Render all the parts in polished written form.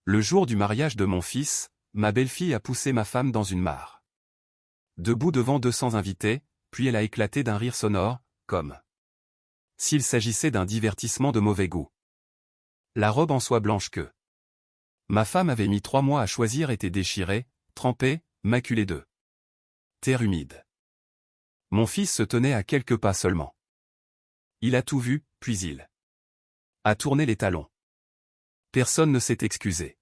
Le jour du mariage de mon fils, ma belle-fille a poussé ma femme dans une mare. Debout devant 200 invités, puis elle a éclaté d'un rire sonore, comme s'il s'agissait d'un divertissement de mauvais goût. La robe en soie blanche que ma femme avait mis 3 mois à choisir était déchirée, trempée, maculée de terre humide. Mon fils se tenait à quelques pas seulement. Il a tout vu, puis il a tourné les talons. Personne ne s'est excusé.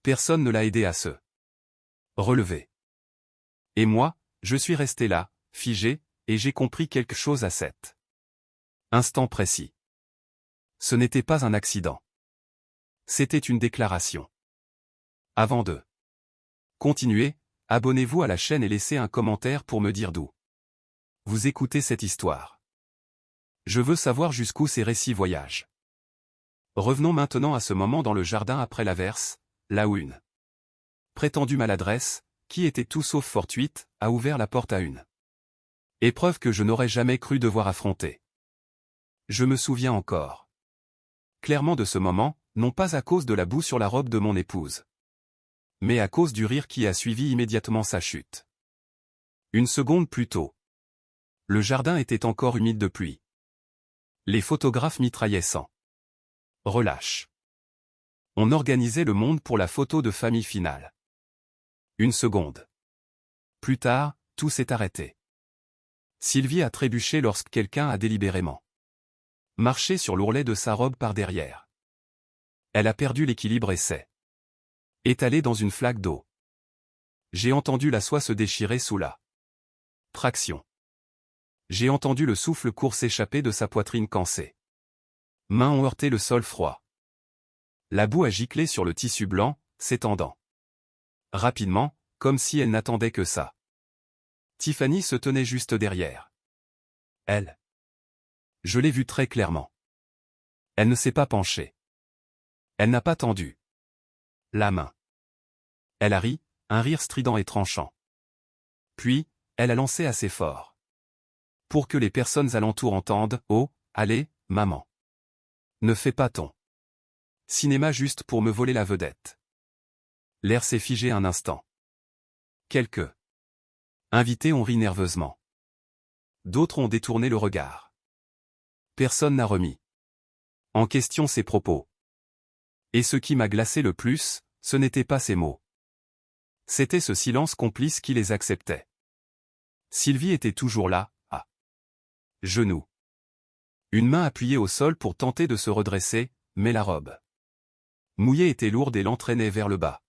Personne ne l'a aidé à se relever. Et moi, je suis resté là, figé, et j'ai compris quelque chose à cet instant précis. Ce n'était pas un accident. C'était une déclaration. Avant de continuer, abonnez-vous à la chaîne et laissez un commentaire pour me dire d'où vous écoutez cette histoire. Je veux savoir jusqu'où ces récits voyagent. Revenons maintenant à ce moment dans le jardin après l'averse, là où une prétendue maladresse, qui était tout sauf fortuite, a ouvert la porte à une épreuve que je n'aurais jamais cru devoir affronter. Je me souviens encore clairement de ce moment, non pas à cause de la boue sur la robe de mon épouse, mais à cause du rire qui a suivi immédiatement sa chute. Une seconde plus tôt, le jardin était encore humide de pluie. Les photographes mitraillaient sans relâche. On organisait le monde pour la photo de famille finale. Une seconde plus tard, tout s'est arrêté. Sylvie a trébuché lorsque quelqu'un a délibérément marché sur l'ourlet de sa robe par derrière. Elle a perdu l'équilibre et s'est étalée dans une flaque d'eau. J'ai entendu la soie se déchirer sous la traction. J'ai entendu le souffle court s'échapper de sa poitrine quand ses mains ont heurté le sol froid. La boue a giclé sur le tissu blanc, s'étendant rapidement, comme si elle n'attendait que ça. Tiffany se tenait juste derrière elle. Je l'ai vue très clairement. Elle ne s'est pas penchée. Elle n'a pas tendu la main. Elle a ri, un rire strident et tranchant. Puis, elle a lancé assez fort pour que les personnes alentour entendent « Oh, allez, maman. Ne fais pas ton cinéma juste pour me voler la vedette. » L'air s'est figé un instant. Quelques invités ont ri nerveusement. D'autres ont détourné le regard. Personne n'a remis en question ses propos. Et ce qui m'a glacé le plus, ce n'était pas ces mots. C'était ce silence complice qui les acceptait. Sylvie était toujours là, à genoux. Une main appuyée au sol pour tenter de se redresser, mais la robe mouillée était lourde et l'entraînait vers le bas.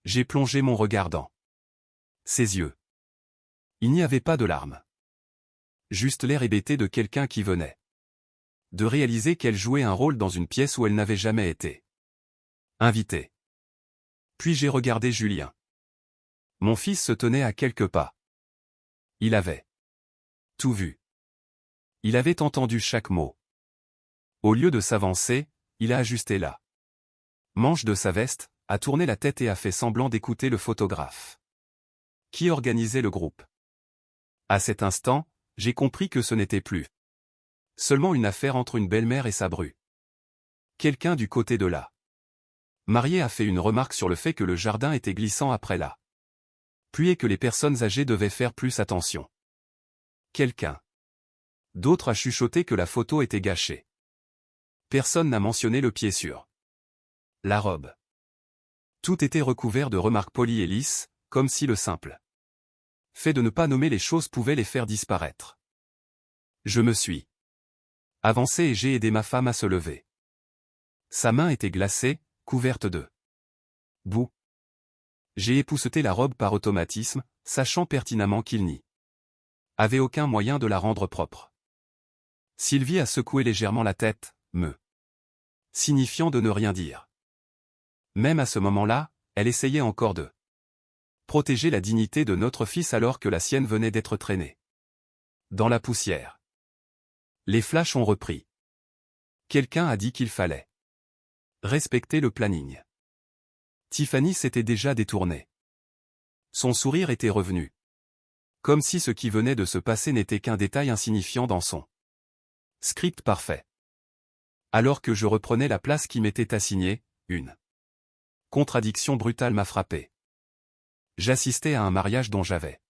J'ai plongé mon regard dans ses yeux. Il n'y avait pas de larmes. Juste l'air hébété de quelqu'un qui venait de réaliser qu'elle jouait un rôle dans une pièce où elle n'avait jamais été invitée. Puis j'ai regardé Julien. Mon fils se tenait à quelques pas. Il avait tout vu. Il avait entendu chaque mot. Au lieu de s'avancer, il a ajusté la manche de sa veste, a tourné la tête et a fait semblant d'écouter le photographe qui organisait le groupe. À cet instant, j'ai compris que ce n'était plus seulement une affaire entre une belle-mère et sa bru. Quelqu'un du côté de la mariée a fait une remarque sur le fait que le jardin était glissant après la pluie et que les personnes âgées devaient faire plus attention. Quelqu'un d'autre a chuchoté que la photo était gâchée. Personne n'a mentionné le pied sur la robe. Tout était recouvert de remarques polies et lisses, comme si le simple fait de ne pas nommer les choses pouvait les faire disparaître. Je me suis avancé et j'ai aidé ma femme à se lever. Sa main était glacée, couverte de boue. J'ai épousseté la robe par automatisme, sachant pertinemment qu'il n'y avait aucun moyen de la rendre propre. Sylvie a secoué légèrement la tête, me signifiant de ne rien dire. Même à ce moment-là, elle essayait encore de protéger la dignité de notre fils alors que la sienne venait d'être traînée dans la poussière. Les flashs ont repris. Quelqu'un a dit qu'il fallait respecter le planning. Tiffany s'était déjà détournée. Son sourire était revenu. Comme si ce qui venait de se passer n'était qu'un détail insignifiant dans son script parfait. Alors que je reprenais la place qui m'était assignée, une Contradiction brutale m'a frappé. J'assistais à un mariage dont j'avais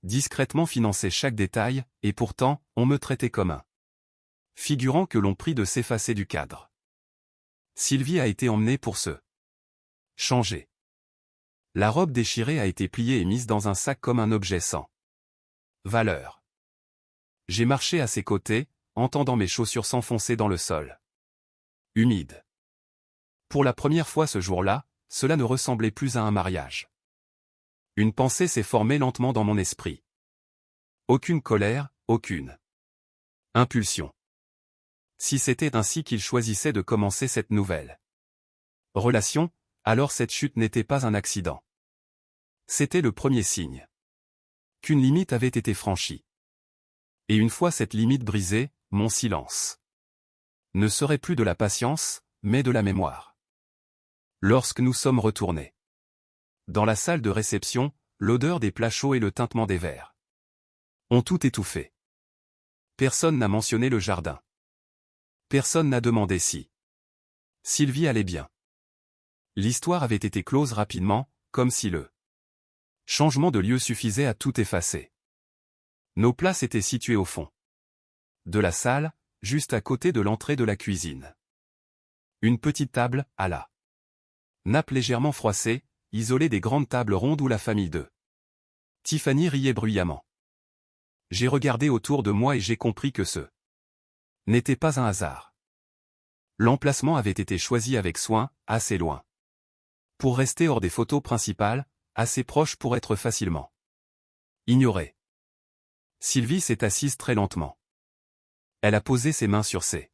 discrètement financé chaque détail, et pourtant, on me traitait comme un figurant que l'on prie de s'effacer du cadre. Sylvie a été emmenée pour se changer. La robe déchirée a été pliée et mise dans un sac comme un objet sans valeur. J'ai marché à ses côtés, entendant mes chaussures s'enfoncer dans le sol humide. Pour la première fois ce jour-là, cela ne ressemblait plus à un mariage. Une pensée s'est formée lentement dans mon esprit. Aucune colère, aucune impulsion. Si c'était ainsi qu'il choisissait de commencer cette nouvelle relation, alors cette chute n'était pas un accident. C'était le premier signe qu'une limite avait été franchie. Et une fois cette limite brisée, mon silence ne serait plus de la patience, mais de la mémoire. Lorsque nous sommes retournés dans la salle de réception, l'odeur des plats chauds et le tintement des verres ont tout étouffé. Personne n'a mentionné le jardin. Personne n'a demandé si Sylvie allait bien. L'histoire avait été close rapidement, comme si le changement de lieu suffisait à tout effacer. Nos places étaient situées au fond de la salle, juste à côté de l'entrée de la cuisine. Une petite table, à la nappe légèrement froissée, isolée des grandes tables rondes où la famille de Tiffany riait bruyamment. J'ai regardé autour de moi et j'ai compris que ce n'était pas un hasard. L'emplacement avait été choisi avec soin, assez loin pour rester hors des photos principales, assez proche pour être facilement ignoré. Sylvie s'est assise très lentement. Elle a posé ses mains sur ses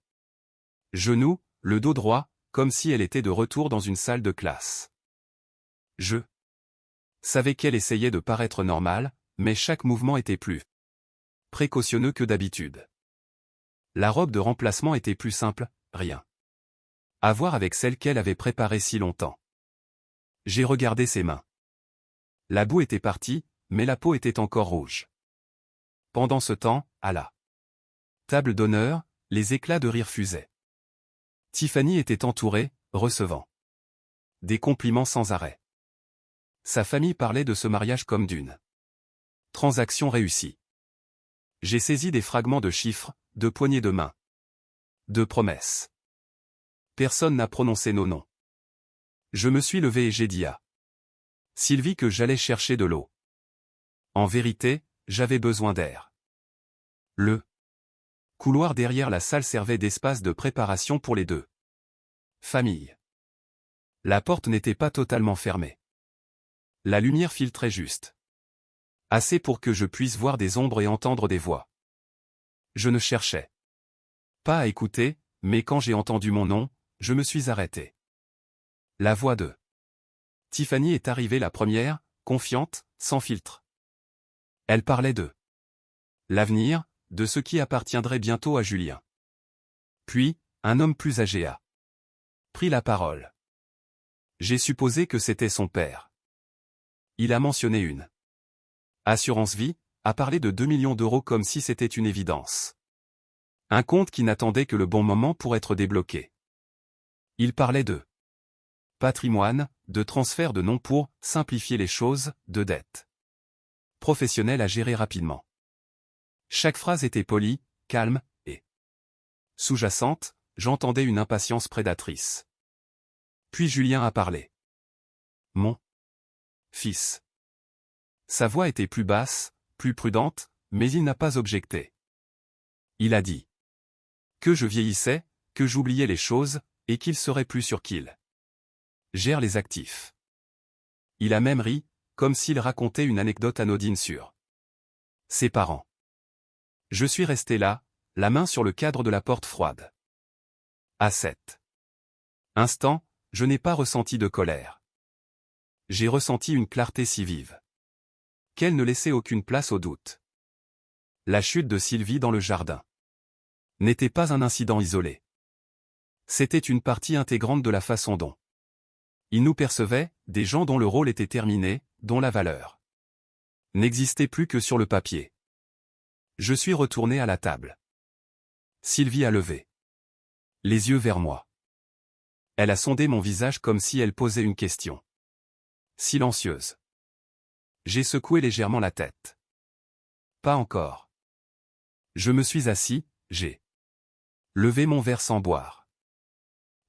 genoux, le dos droit, comme si elle était de retour dans une salle de classe. Je savais qu'elle essayait de paraître normale, mais chaque mouvement était plus précautionneux que d'habitude. La robe de remplacement était plus simple, rien à voir avec celle qu'elle avait préparée si longtemps. J'ai regardé ses mains. La boue était partie, mais la peau était encore rouge. Pendant ce temps, à la table d'honneur, les éclats de rire fusaient. Tiffany était entourée, recevant des compliments sans arrêt. Sa famille parlait de ce mariage comme d'une transaction réussie. J'ai saisi des fragments de chiffres, de poignées de main, de promesses. Personne n'a prononcé nos noms. Je me suis levé et j'ai dit à Sylvie que j'allais chercher de l'eau. En vérité, j'avais besoin d'air. Le couloir derrière la salle servait d'espace de préparation pour les deux familles. La porte n'était pas totalement fermée. La lumière filtrait juste. Assez pour que je puisse voir des ombres et entendre des voix. Je ne cherchais pas à écouter, mais quand j'ai entendu mon nom, je me suis arrêté. La voix de Tiffany est arrivée la première, confiante, sans filtre. Elle parlait de l'avenir, de ce qui appartiendrait bientôt à Julien. Puis, un homme plus âgé a pris la parole. J'ai supposé que c'était son père. Il a mentionné une assurance vie, a parlé de 2 millions d'euros comme si c'était une évidence. Un compte qui n'attendait que le bon moment pour être débloqué. Il parlait de patrimoine, de transfert de noms pour simplifier les choses, de dettes professionnelles à gérer rapidement. Chaque phrase était polie, calme, et sous-jacente, j'entendais une impatience prédatrice. Puis Julien a parlé. Mon fils. Sa voix était plus basse, plus prudente, mais il n'a pas objecté. Il a dit que je vieillissais, que j'oubliais les choses, et qu'il serait plus sûr qu'il gère les actifs. Il a même ri, comme s'il racontait une anecdote anodine sur ses parents. Je suis resté là, la main sur le cadre de la porte froide. À cet instant, je n'ai pas ressenti de colère. J'ai ressenti une clarté si vive qu'elle ne laissait aucune place au doute. La chute de Sylvie dans le jardin n'était pas un incident isolé. C'était une partie intégrante de la façon dont ils nous percevaient, des gens dont le rôle était terminé, dont la valeur n'existait plus que sur le papier. Je suis retourné à la table. Sylvie a levé les yeux vers moi. Elle a sondé mon visage comme si elle posait une question. Silencieuse. J'ai secoué légèrement la tête. Pas encore. Je me suis assis, j'ai levé mon verre sans boire.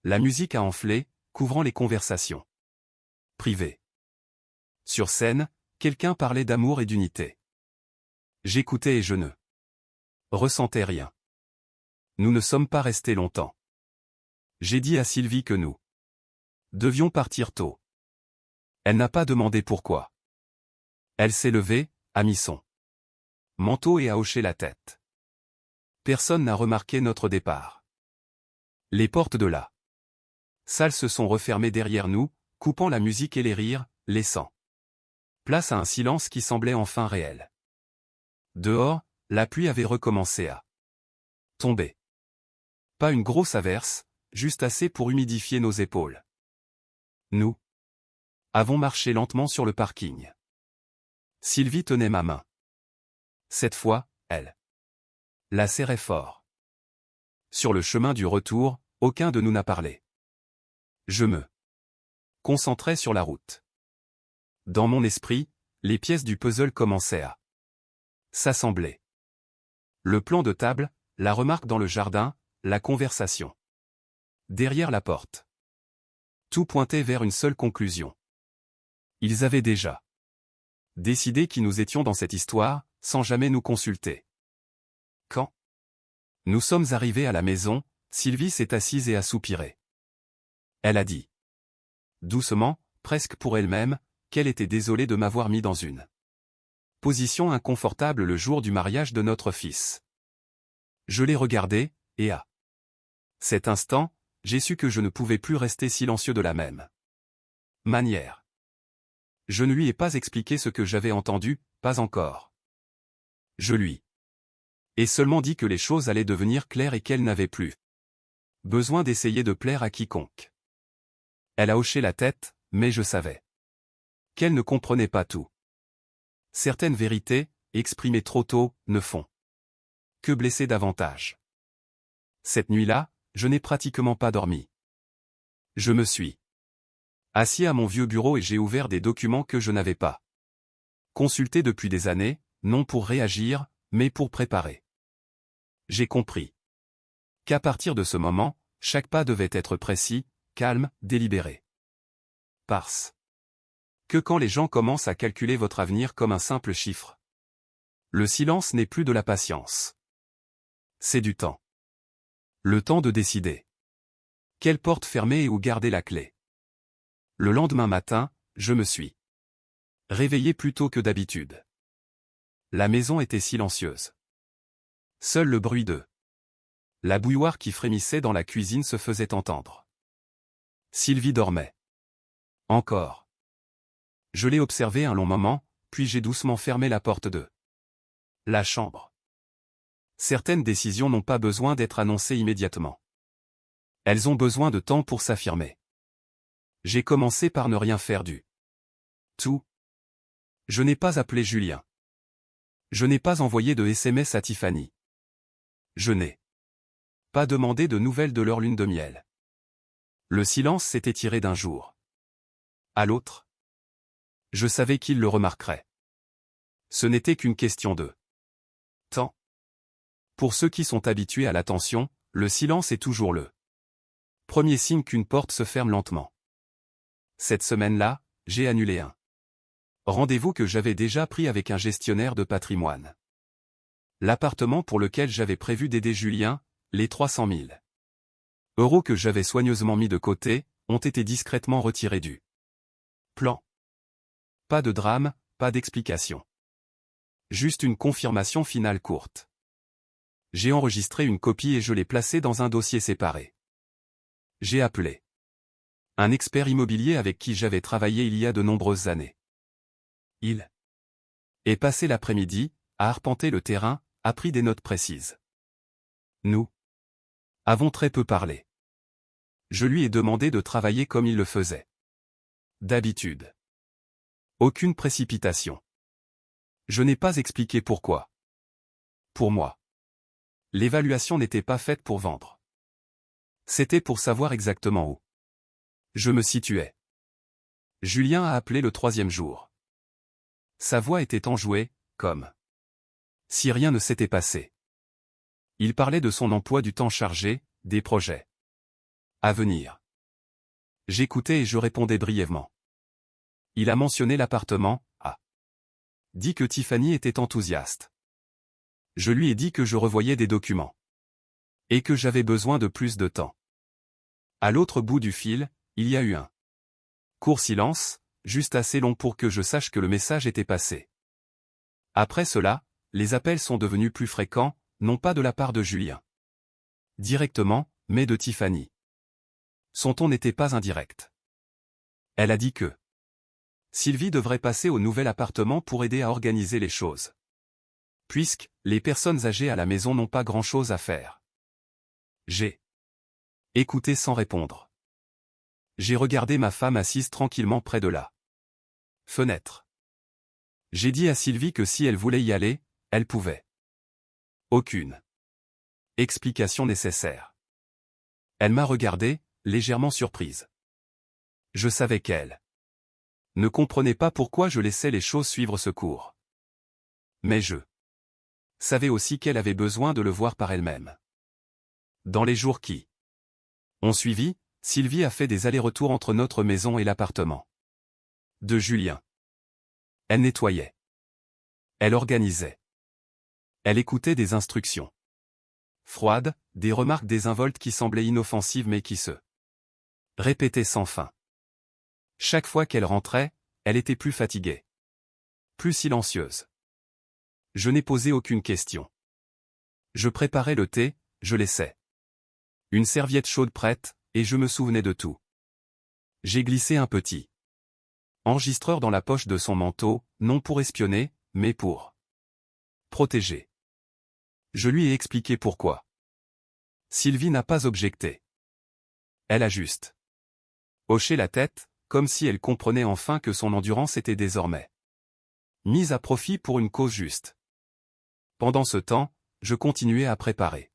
La musique a enflé, couvrant les conversations privées. Sur scène, quelqu'un parlait d'amour et d'unité. J'écoutais et je ne ressentais rien. Nous ne sommes pas restés longtemps. J'ai dit à Sylvie que nous devions partir tôt. Elle n'a pas demandé pourquoi. Elle s'est levée, a mis son manteau et a hoché la tête. Personne n'a remarqué notre départ. Les portes de la salle se sont refermées derrière nous, coupant la musique et les rires, laissant place à un silence qui semblait enfin réel. Dehors, la pluie avait recommencé à tomber. Pas une grosse averse, juste assez pour humidifier nos épaules. Nous avons marché lentement sur le parking. Sylvie tenait ma main. Cette fois, elle la serrait fort. Sur le chemin du retour, aucun de nous n'a parlé. Je me concentrais sur la route. Dans mon esprit, les pièces du puzzle commençaient à s'assembler. Le plan de table, la remarque dans le jardin, la conversation derrière la porte. Tout pointait vers une seule conclusion. Ils avaient déjà décidé qui nous étions dans cette histoire, sans jamais nous consulter. Quand nous sommes arrivés à la maison, Sylvie s'est assise et a soupiré. Elle a dit doucement, presque pour elle-même, qu'elle était désolée de m'avoir mis dans une position inconfortable le jour du mariage de notre fils. Je l'ai regardée, et à cet instant, j'ai su que je ne pouvais plus rester silencieux de la même manière. Je ne lui ai pas expliqué ce que j'avais entendu, pas encore. Je lui ai seulement dit que les choses allaient devenir claires et qu'elle n'avait plus besoin d'essayer de plaire à quiconque. Elle a hoché la tête, mais je savais qu'elle ne comprenait pas tout. Certaines vérités, exprimées trop tôt, ne font que blesser davantage. Cette nuit-là, je n'ai pratiquement pas dormi. Je me suis assis à mon vieux bureau et j'ai ouvert des documents que je n'avais pas consultés depuis des années, non pour réagir, mais pour préparer. J'ai compris qu'à partir de ce moment, chaque pas devait être précis, calme, délibéré. Parce que quand les gens commencent à calculer votre avenir comme un simple chiffre, le silence n'est plus de la patience. C'est du temps. Le temps de décider quelle porte fermer et où garder la clé. Le lendemain matin, je me suis réveillé plus tôt que d'habitude. La maison était silencieuse. Seul le bruit de la bouilloire qui frémissait dans la cuisine se faisait entendre. Sylvie dormait. Encore. Je l'ai observée un long moment, puis j'ai doucement fermé la porte de la chambre. Certaines décisions n'ont pas besoin d'être annoncées immédiatement. Elles ont besoin de temps pour s'affirmer. J'ai commencé par ne rien faire du tout. Je n'ai pas appelé Julien. Je n'ai pas envoyé de SMS à Tiffany. Je n'ai pas demandé de nouvelles de leur lune de miel. Le silence s'est étiré d'un jour à l'autre. Je savais qu'il le remarquerait. Ce n'était qu'une question de temps. Pour ceux qui sont habitués à l'attention, le silence est toujours le premier signe qu'une porte se ferme lentement. Cette semaine-là, j'ai annulé un rendez-vous que j'avais déjà pris avec un gestionnaire de patrimoine. L'appartement pour lequel j'avais prévu d'aider Julien, les 300 000 € que j'avais soigneusement mis de côté, ont été discrètement retirés du plan. Pas de drame, pas d'explication. Juste une confirmation finale courte. J'ai enregistré une copie et je l'ai placée dans un dossier séparé. J'ai appelé un expert immobilier avec qui j'avais travaillé il y a de nombreuses années. Il est passé l'après-midi, a arpenté le terrain, a pris des notes précises. Nous avons très peu parlé. Je lui ai demandé de travailler comme il le faisait d'habitude. Aucune précipitation. Je n'ai pas expliqué pourquoi. Pour moi, l'évaluation n'était pas faite pour vendre. C'était pour savoir exactement où Je me situais. Julien a appelé le 3e jour. Sa voix était enjouée, comme si rien ne s'était passé. Il parlait de son emploi du temps chargé, des projets à venir. J'écoutais et je répondais brièvement. Il a mentionné l'appartement, a dit que Tiffany était enthousiaste. Je lui ai dit que je revoyais des documents. Et que j'avais besoin de plus de temps. À l'autre bout du fil, il y a eu un court silence, juste assez long pour que je sache que le message était passé. Après cela, les appels sont devenus plus fréquents, non pas de la part de Julien directement, mais de Tiffany. Son ton n'était pas indirect. Elle a dit que Sylvie devrait passer au nouvel appartement pour aider à organiser les choses. Puisque les personnes âgées à la maison n'ont pas grand-chose à faire. J'ai écouté sans répondre. J'ai regardé ma femme assise tranquillement près de la fenêtre. J'ai dit à Sylvie que si elle voulait y aller, elle pouvait. Aucune explication nécessaire. Elle m'a regardé, légèrement surprise. Je savais qu'elle ne comprenait pas pourquoi je laissais les choses suivre ce cours. Mais je savais aussi qu'elle avait besoin de le voir par elle-même. Dans les jours qui ont suivi, Sylvie a fait des allers-retours entre notre maison et l'appartement de Julien. Elle nettoyait. Elle organisait. Elle écoutait des instructions froides, des remarques désinvoltes qui semblaient inoffensives mais qui se répétaient sans fin. Chaque fois qu'elle rentrait, elle était plus fatiguée. Plus silencieuse. Je n'ai posé aucune question. Je préparais le thé, je laissais une serviette chaude prête, et je me souvenais de tout. J'ai glissé un petit enregistreur dans la poche de son manteau, non pour espionner, mais pour protéger. Je lui ai expliqué pourquoi. Sylvie n'a pas objecté. Elle a juste hoché la tête, comme si elle comprenait enfin que son endurance était désormais mise à profit pour une cause juste. Pendant ce temps, je continuais à préparer.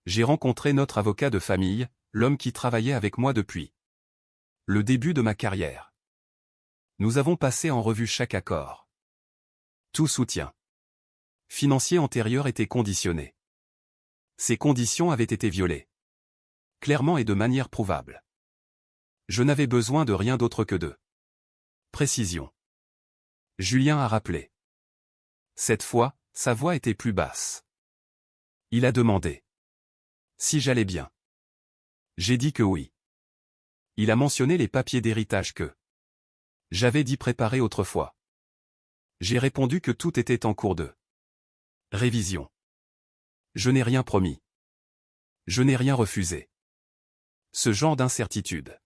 J'ai rencontré notre avocat de famille, l'homme qui travaillait avec moi depuis le début de ma carrière. Nous avons passé en revue chaque accord. Tout soutien financier antérieur était conditionné. Ces conditions avaient été violées. Clairement et de manière prouvable. Je n'avais besoin de rien d'autre que de précision. Julien a rappelé. Cette fois, sa voix était plus basse. Il a demandé si j'allais bien. J'ai dit que oui. Il a mentionné les papiers d'héritage que j'avais dit préparer autrefois. J'ai répondu que tout était en cours de révision. Je n'ai rien promis. Je n'ai rien refusé. Ce genre d'incertitude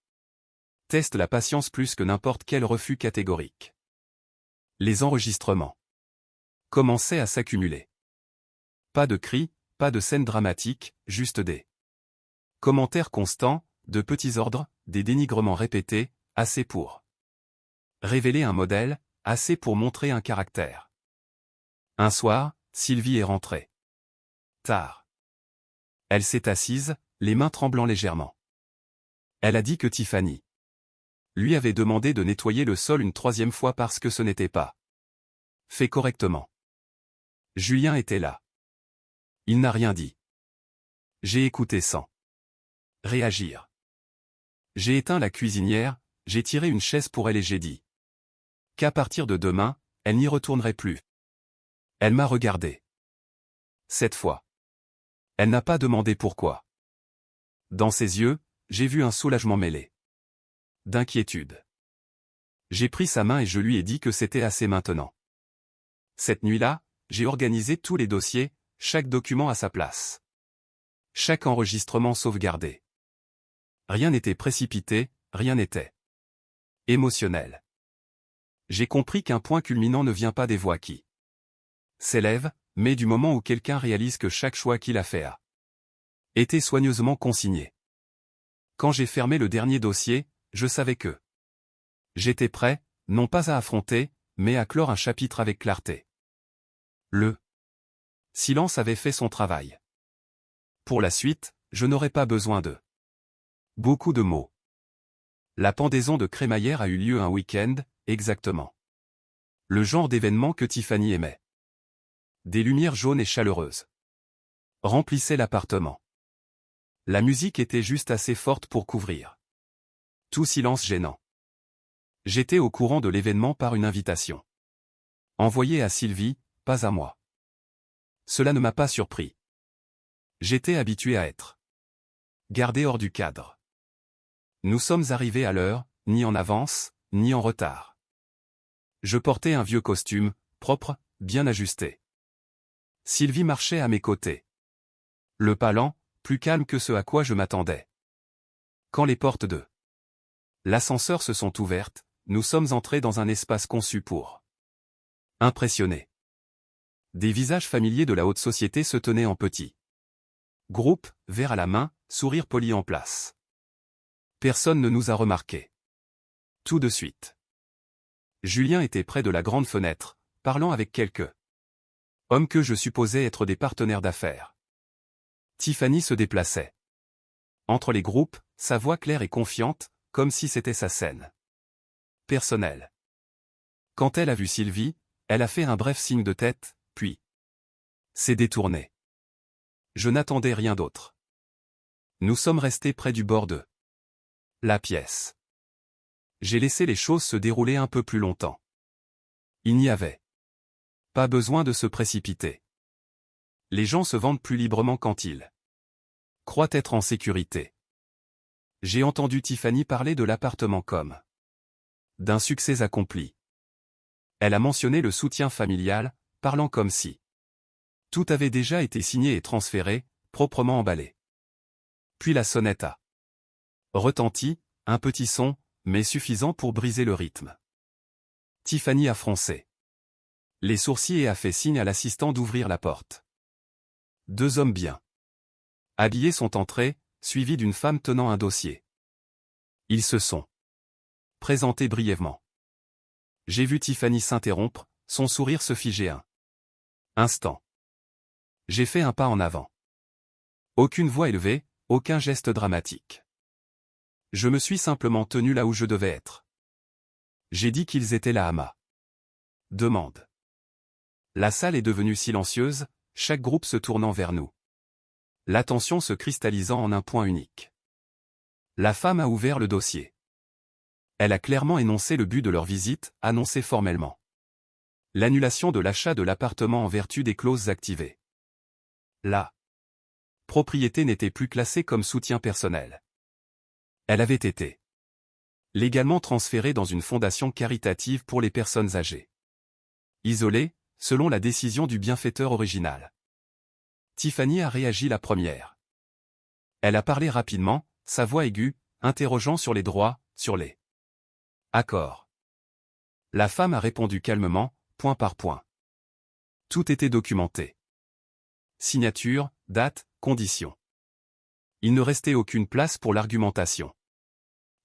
teste la patience plus que n'importe quel refus catégorique. Les enregistrements commençaient à s'accumuler. Pas de cris, pas de scènes dramatiques, juste des commentaires constants, de petits ordres, des dénigrements répétés, assez pour révéler un modèle, assez pour montrer un caractère. Un soir, Sylvie est rentrée tard. Elle s'est assise, les mains tremblant légèrement. Elle a dit que Tiffany lui avait demandé de nettoyer le sol une 3e fois parce que ce n'était pas fait correctement. Julien était là. Il n'a rien dit. J'ai écouté sans réagir. J'ai éteint la cuisinière, j'ai tiré une chaise pour elle et j'ai dit qu'à partir de demain, elle n'y retournerait plus. Elle m'a regardé. Cette fois. Elle n'a pas demandé pourquoi. Dans ses yeux, j'ai vu un soulagement mêlé d'inquiétude. J'ai pris sa main et je lui ai dit que c'était assez maintenant. Cette nuit-là, j'ai organisé tous les dossiers, chaque document à sa place. Chaque enregistrement sauvegardé. Rien n'était précipité, rien n'était émotionnel. J'ai compris qu'un point culminant ne vient pas des voix qui s'élèvent, mais du moment où quelqu'un réalise que chaque choix qu'il a fait a été soigneusement consigné. Quand j'ai fermé le dernier dossier, je savais que j'étais prêt, non pas à affronter, mais à clore un chapitre avec clarté. Le silence avait fait son travail. Pour la suite, je n'aurais pas besoin de beaucoup de mots. La pendaison de crémaillère a eu lieu un week-end, exactement. Le genre d'événement que Tiffany aimait. Des lumières jaunes et chaleureuses remplissaient l'appartement. La musique était juste assez forte pour couvrir tout silence gênant. J'étais au courant de l'événement par une invitation envoyée à Sylvie, pas à moi. Cela ne m'a pas surpris. J'étais habitué à être gardé hors du cadre. Nous sommes arrivés à l'heure, ni en avance, ni en retard. Je portais un vieux costume, propre, bien ajusté. Sylvie marchait à mes côtés. Le pas lent, plus calme que ce à quoi je m'attendais. Quand les portes de l'ascenseur se sont ouvertes, nous sommes entrés dans un espace conçu pour impressionner. Des visages familiers de la haute société se tenaient en petit groupe, verre à la main, sourire poli en place. Personne ne nous a remarqués. Tout de suite. Julien était près de la grande fenêtre, parlant avec quelques hommes que je supposais être des partenaires d'affaires. Tiffany se déplaçait entre les groupes, sa voix claire et confiante, comme si c'était sa scène personnelle. Quand elle a vu Sylvie, elle a fait un bref signe de tête, puis s'est détournée. Je n'attendais rien d'autre. Nous sommes restés près du bord de la pièce. J'ai laissé les choses se dérouler un peu plus longtemps. Il n'y avait pas besoin de se précipiter. Les gens se vendent plus librement quand ils croient être en sécurité. J'ai entendu Tiffany parler de l'appartement comme d'un succès accompli. Elle a mentionné le soutien familial, parlant comme si tout avait déjà été signé et transféré, proprement emballé. Puis la sonnette a retenti, un petit son, mais suffisant pour briser le rythme. Tiffany a froncé les sourcils et a fait signe à l'assistant d'ouvrir la porte. Deux hommes bien habillés sont entrés, suivis d'une femme tenant un dossier. Ils se sont présentés brièvement. J'ai vu Tiffany s'interrompre, son sourire se figer un instant. J'ai fait un pas en avant. Aucune voix élevée, aucun geste dramatique. Je me suis simplement tenu là où je devais être. J'ai dit qu'ils étaient là à ma demande. La salle est devenue silencieuse, chaque groupe se tournant vers nous. L'attention se cristallisant en un point unique. La femme a ouvert le dossier. Elle a clairement énoncé le but de leur visite, annoncé formellement l'annulation de l'achat de l'appartement en vertu des clauses activées. La propriété n'était plus classée comme soutien personnel. Elle avait été légalement transférée dans une fondation caritative pour les personnes âgées isolées, selon la décision du bienfaiteur original. Tiffany a réagi la première. Elle a parlé rapidement, sa voix aiguë, interrogeant sur les droits, sur les accords. La femme a répondu calmement, point par point. Tout était documenté. Signature, date, conditions. Il ne restait aucune place pour l'argumentation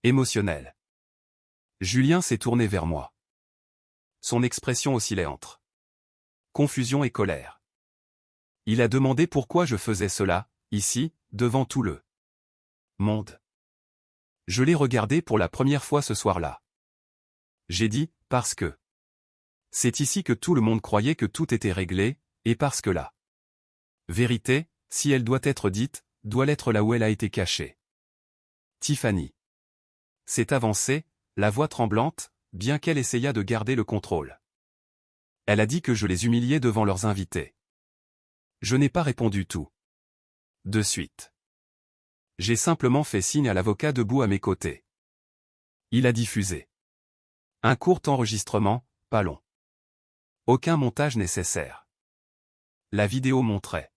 émotionnelle. Julien s'est tourné vers moi. Son expression oscillait entre confusion et colère. Il a demandé pourquoi je faisais cela, ici, devant tout le monde. Je l'ai regardé pour la première fois ce soir-là. J'ai dit, parce que c'est ici que tout le monde croyait que tout était réglé, et parce que la vérité, si elle doit être dite, doit l'être là où elle a été cachée. Tiffany s'est avancée, la voix tremblante, bien qu'elle essayât de garder le contrôle. Elle a dit que je les humiliais devant leurs invités. Je n'ai pas répondu tout de suite. J'ai simplement fait signe à l'avocat debout à mes côtés. Il a diffusé un court enregistrement, pas long. Aucun montage nécessaire. La vidéo montrait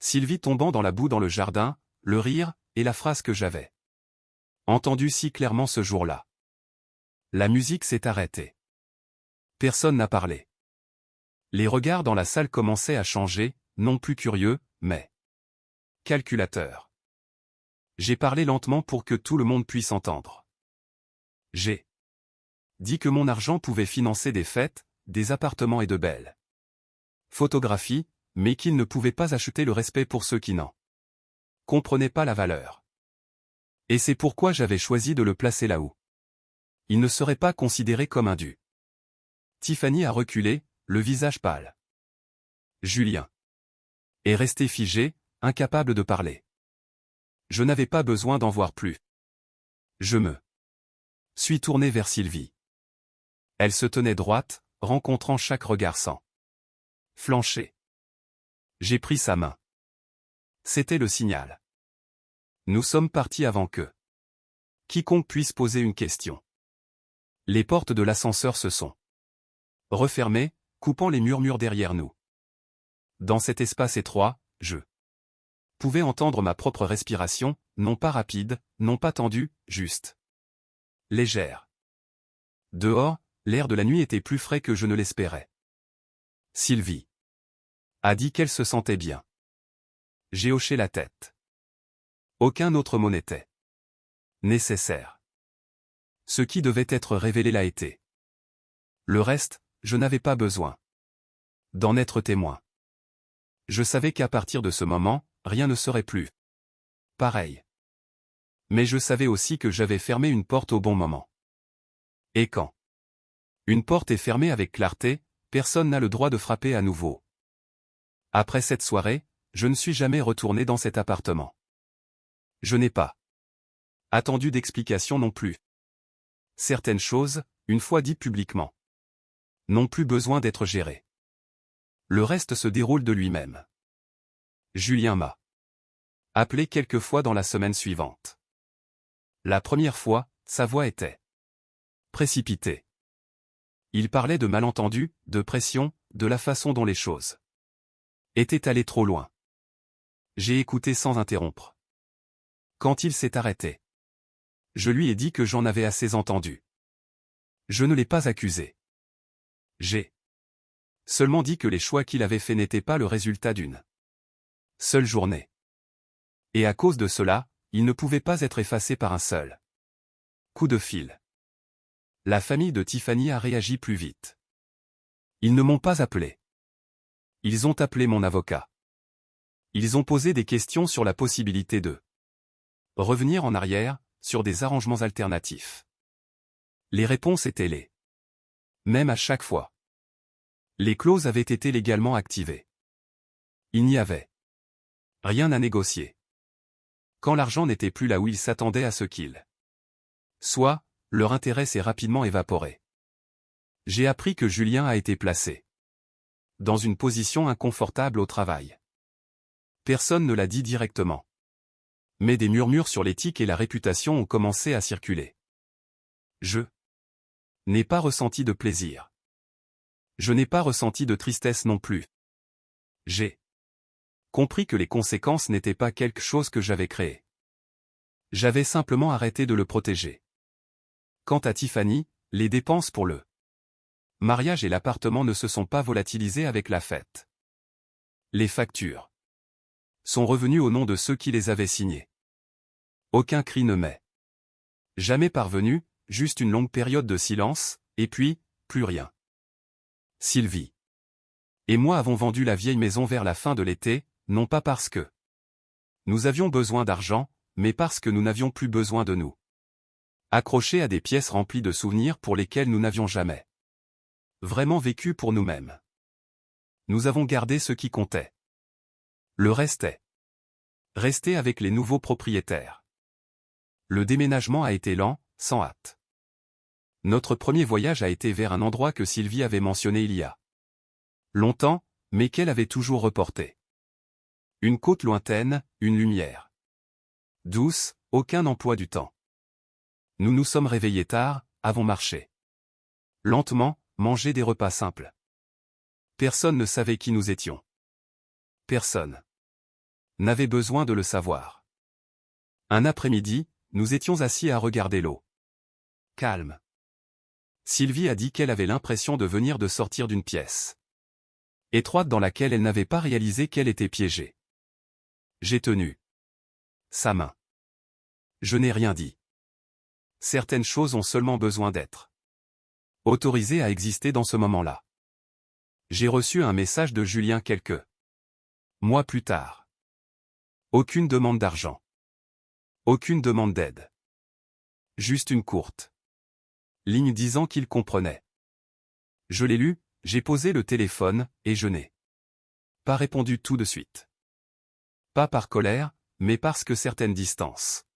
Sylvie tombant dans la boue dans le jardin, le rire, et la phrase que j'avais entendue si clairement ce jour-là. La musique s'est arrêtée. Personne n'a parlé. Les regards dans la salle commençaient à changer, non plus curieux, mais calculateurs. J'ai parlé lentement pour que tout le monde puisse entendre. J'ai dit que mon argent pouvait financer des fêtes, des appartements et de belles photographies, mais qu'il ne pouvait pas acheter le respect pour ceux qui n'en comprenaient pas la valeur. Et c'est pourquoi j'avais choisi de le placer là-haut. Il ne serait pas considéré comme un dû. Tiffany a reculé, le visage pâle. Julien est resté figé, incapable de parler. Je n'avais pas besoin d'en voir plus. Je me suis tourné vers Sylvie. Elle se tenait droite, rencontrant chaque regard sans flancher. J'ai pris sa main. C'était le signal. Nous sommes partis avant que quiconque puisse poser une question. Les portes de l'ascenseur se sont refermées, coupant les murmures derrière nous. Dans cet espace étroit, je pouvais entendre ma propre respiration, non pas rapide, non pas tendue, juste légère. Dehors, l'air de la nuit était plus frais que je ne l'espérais. Sylvie a dit qu'elle se sentait bien. J'ai hoché la tête. Aucun autre mot n'était nécessaire. Ce qui devait être révélé l'a été. Le reste, je n'avais pas besoin d'en être témoin. Je savais qu'à partir de ce moment, rien ne serait plus pareil. Mais je savais aussi que j'avais fermé une porte au bon moment. Et quand une porte est fermée avec clarté, personne n'a le droit de frapper à nouveau. Après cette soirée, je ne suis jamais retourné dans cet appartement. Je n'ai pas attendu d'explication non plus. Certaines choses, une fois dites publiquement, n'ont plus besoin d'être gérées. Le reste se déroule de lui-même. Julien m'a appelé quelques fois dans la semaine suivante. La première fois, sa voix était précipitée. Il parlait de malentendus, de pression, de la façon dont les choses étaient allées trop loin. J'ai écouté sans interrompre. Quand il s'est arrêté, je lui ai dit que j'en avais assez entendu. Je ne l'ai pas accusé. J'ai seulement dit que les choix qu'il avait faits n'étaient pas le résultat d'une seule journée. Et à cause de cela, ils ne pouvaient pas être effacés par un seul coup de fil. La famille de Tiffany a réagi plus vite. Ils ne m'ont pas appelé. Ils ont appelé mon avocat. Ils ont posé des questions sur la possibilité de revenir en arrière, sur des arrangements alternatifs. Les réponses étaient les mêmes à chaque fois. Les clauses avaient été légalement activées. Il n'y avait rien à négocier. Quand l'argent n'était plus là où ils s'attendaient à ce qu'il soit, leur intérêt s'est rapidement évaporé. J'ai appris que Julien a été placé dans une position inconfortable au travail. Personne ne l'a dit directement. Mais des murmures sur l'éthique et la réputation ont commencé à circuler. Je n'ai pas ressenti de plaisir. Je n'ai pas ressenti de tristesse non plus. J'ai compris que les conséquences n'étaient pas quelque chose que j'avais créé. J'avais simplement arrêté de le protéger. Quant à Tiffany, les dépenses pour le mariage et l'appartement ne se sont pas volatilisées avec la fête. Les factures sont revenues au nom de ceux qui les avaient signées. Aucun cri ne m'est jamais parvenu, juste une longue période de silence, et puis, plus rien. Sylvie et moi avons vendu la vieille maison vers la fin de l'été, non pas parce que nous avions besoin d'argent, mais parce que nous n'avions plus besoin de nous accrocher à des pièces remplies de souvenirs pour lesquels nous n'avions jamais vraiment vécu pour nous-mêmes. Nous avons gardé ce qui comptait. Le reste est resté avec les nouveaux propriétaires. Le déménagement a été lent, sans hâte. Notre premier voyage a été vers un endroit que Sylvie avait mentionné il y a longtemps, mais qu'elle avait toujours reporté. Une côte lointaine, une lumière douce, aucun emploi du temps. Nous nous sommes réveillés tard, avons marché lentement, mangé des repas simples. Personne ne savait qui nous étions. Personne n'avait besoin de le savoir. Un après-midi, nous étions assis à regarder l'eau calme. Sylvie a dit qu'elle avait l'impression de venir de sortir d'une pièce étroite dans laquelle elle n'avait pas réalisé qu'elle était piégée. J'ai tenu sa main. Je n'ai rien dit. Certaines choses ont seulement besoin d'être autorisées à exister dans ce moment-là. J'ai reçu un message de Julien quelques mois plus tard. Aucune demande d'argent. Aucune demande d'aide. Juste une courte ligne disant qu'il comprenait. Je l'ai lu, j'ai posé le téléphone, et je n'ai pas répondu tout de suite. Pas par colère, mais parce que certaines distances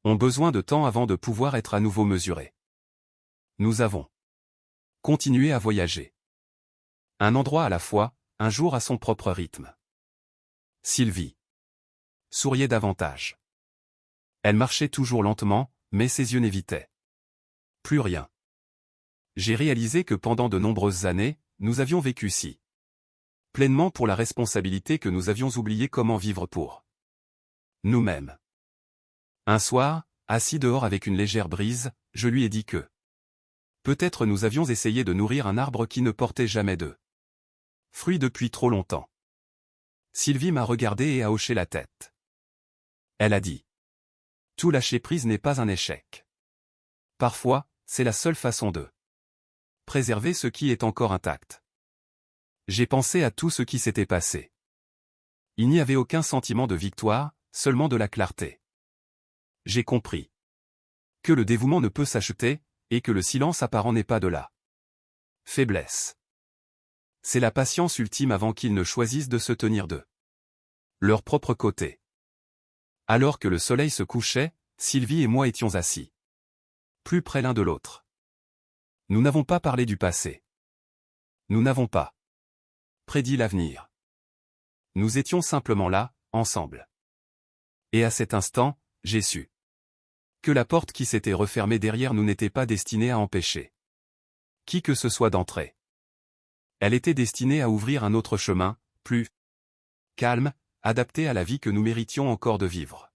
ont besoin de temps avant de pouvoir être à nouveau mesurées. Nous avons continué à voyager. Un endroit à la fois, un jour à son propre rythme. Sylvie souriait davantage. Elle marchait toujours lentement, mais ses yeux n'évitaient plus rien. J'ai réalisé que pendant de nombreuses années, nous avions vécu si pleinement pour la responsabilité que nous avions oublié comment vivre pour nous-mêmes. Un soir, assis dehors avec une légère brise, je lui ai dit que peut-être nous avions essayé de nourrir un arbre qui ne portait jamais de fruits depuis trop longtemps. Sylvie m'a regardé et a hoché la tête. Elle a dit: tout lâcher prise n'est pas un échec. Parfois, c'est la seule façon de préserver ce qui est encore intact. J'ai pensé à tout ce qui s'était passé. Il n'y avait aucun sentiment de victoire, seulement de la clarté. J'ai compris que le dévouement ne peut s'acheter, et que le silence apparent n'est pas de la faiblesse. C'est la patience ultime avant qu'ils ne choisissent de se tenir de leur propre côté. Alors que le soleil se couchait, Sylvie et moi étions assis plus près l'un de l'autre. Nous n'avons pas parlé du passé. Nous n'avons pas prédit l'avenir. Nous étions simplement là, ensemble. Et à cet instant, j'ai su que la porte qui s'était refermée derrière nous n'était pas destinée à empêcher qui que ce soit d'entrer. Elle était destinée à ouvrir un autre chemin, plus calme, adapté à la vie que nous méritions encore de vivre.